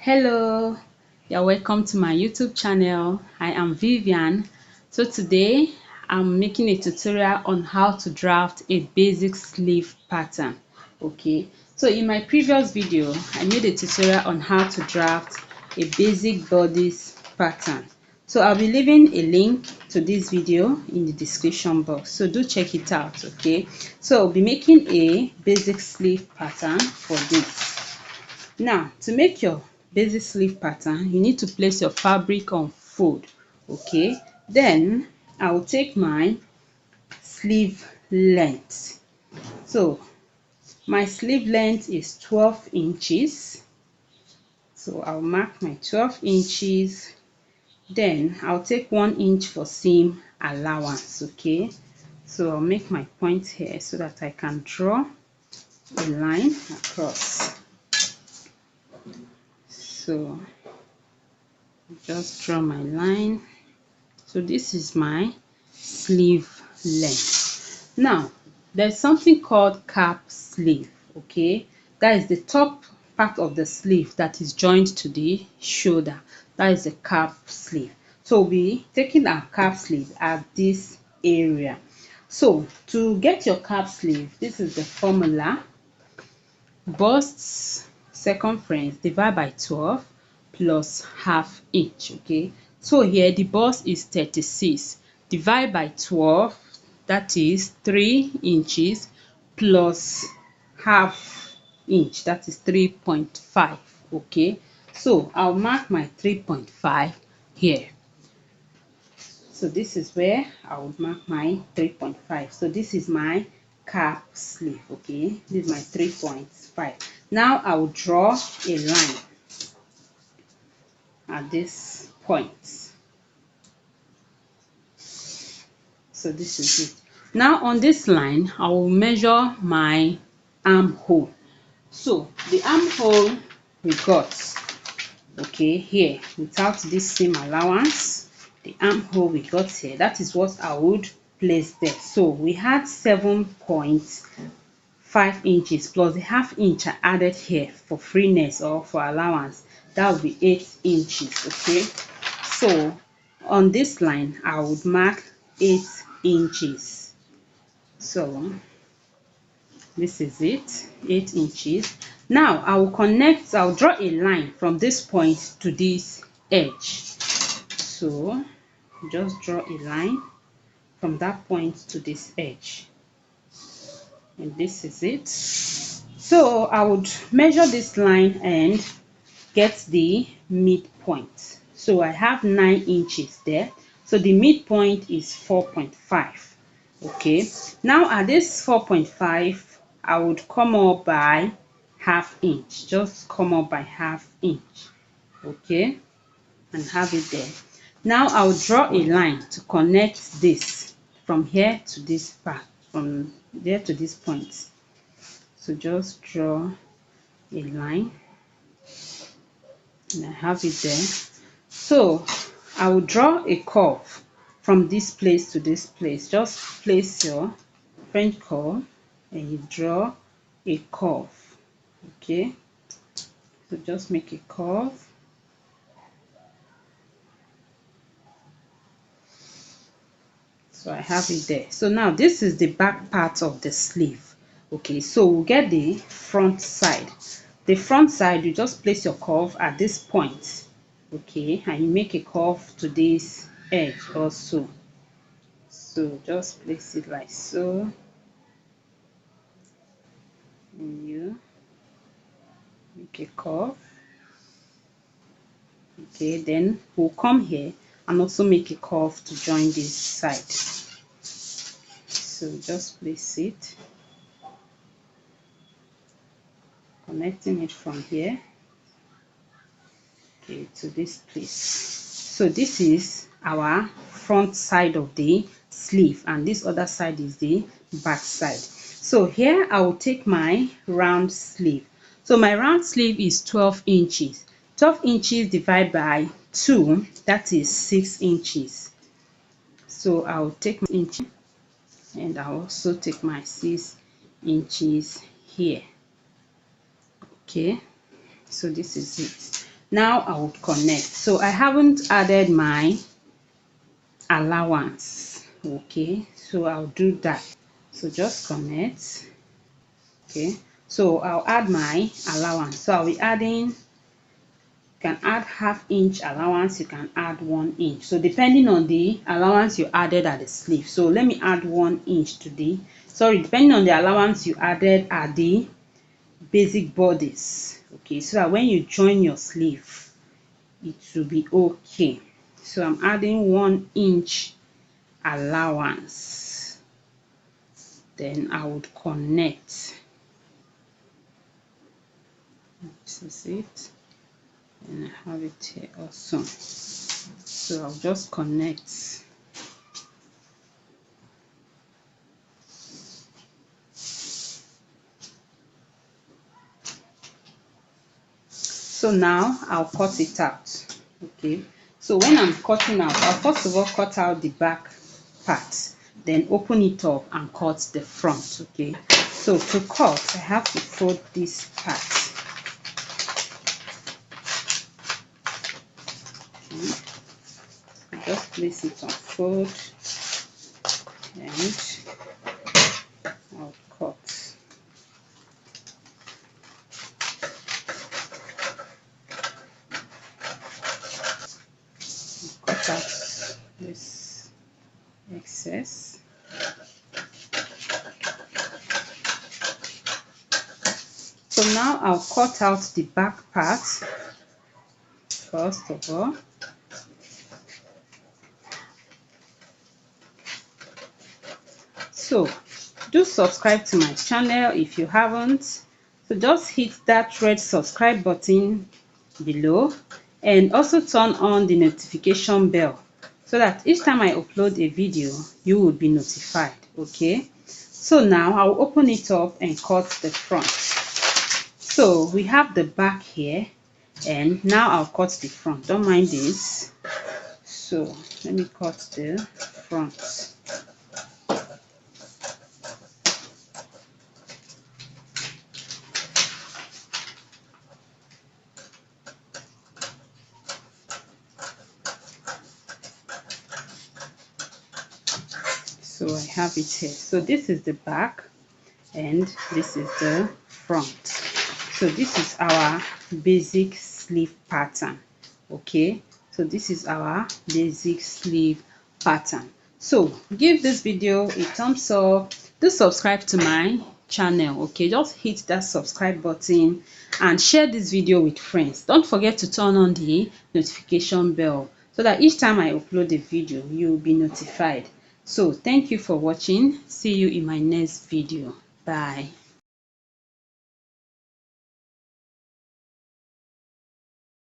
Hello, you're welcome to my YouTube channel. I am Vivian. So today I'm making a tutorial on how to draft a basic sleeve pattern. Okay, so in my previous video I made a tutorial on how to draft a basic bodice pattern. So I'll be leaving a link to this video in the description box, so do check it out. Okay, so I'll be making a basic sleeve pattern for this. Now, to make your basic sleeve pattern, you need to place your fabric on fold. Okay, then I will take my sleeve length. So my sleeve length is 12 inches. So I'll mark my 12 inches. Then I'll take 1 inch for seam allowance. Okay, so I'll make my point here so that I can draw a line across. So just draw my line. So this is my sleeve length. Now there's something called cap sleeve. Okay, that is the top part of the sleeve that is joined to the shoulder. That is the cap sleeve. So we'll be taking our cap sleeve at this area. So to get your cap sleeve, this is the formula: bust circumference divided by 12 plus half inch. Okay, so here the bust is 36, divide by 12, that is 3 inches, plus half inch, that is 3.5. okay, so I'll mark my 3.5 here. So this is where I would mark my 3.5. So this is my cap sleeve. Okay, this is my 3.5. Now I will draw a line at this point. So this is it. Now on this line I will measure my armhole. So the armhole we got, okay, here without this seam allowance, the armhole we got here, that is what I would place there. So we had 7.5 inches plus the half inch I added here for freeness or for allowance, that would be 8 inches. Okay, so on this line I would mark 8 inches. So this is it, 8 inches. Now I will connect, I'll draw a line from this point to this edge. So just draw a line from that point to this edge, and this is it. So I would measure this line and get the midpoint. So I have 9 inches there, so the midpoint is 4.5. okay, now at this 4.5 I would come up by half inch, just come up by half inch. Okay, and have it there. Now I'll draw a line to connect this from here to this part, from there to this point. So just draw a line and I have it there. So I will draw a curve from this place to this place. Just place your French curve and you draw a curve. Okay, so just make a curve. So I have it there. So now this is the back part of the sleeve. Okay, so we'll get the front side. The front side, you just place your curve at this point. Okay, and you make a curve to this edge also. So just place it like so, and you make a curve. Okay, then we'll come here and also make a curve to join this side. So just place it, connecting it from here, okay, to this place. So this is our front side of the sleeve, and this other side is the back side. So here I will take my round sleeve. So my round sleeve is 12 inches. 12 inches divided by 2, that is 6 inches. So I will take my inch and I also take my 6 inches here. Okay, so this is it. Now I would connect. So I haven't added my allowance. Okay, so I'll do that. So just connect. Okay, so I'll add my allowance. So I'll be adding, you can add ½ inch allowance, you can add 1 inch. So depending on the allowance you added at the sleeve. So let me add 1 inch today. Sorry, depending on the allowance you added at the basic bodice. Okay, so that when you join your sleeve, it will be okay. So I'm adding 1 inch allowance. Then I would connect. This is it. And I have it here also. So I'll just connect. So now I'll cut it out. Okay, so when I'm cutting out, I'll first of all cut out the back part, then open it up and cut the front. Okay, so to cut, I have to fold this part. Okay. Just place it on fold and I'll cut. Cut out this excess. So now I'll cut out the back part first of all. So do subscribe to my channel if you haven't. So just hit that red subscribe button below and also turn on the notification bell so that each time I upload a video you will be notified. Okay, so now I'll open it up and cut the front. So we have the back here and now I'll cut the front. Don't mind this. So let me cut the front. So I have it here. So this is the back and this is the front. So this is our basic sleeve pattern. Okay, so this is our basic sleeve pattern. So give this video a thumbs up. Do subscribe to my channel. Okay, just hit that subscribe button and share this video with friends. Don't forget to turn on the notification bell so that each time I upload a video you will be notified. So thank you for watching. See you in my next video. Bye.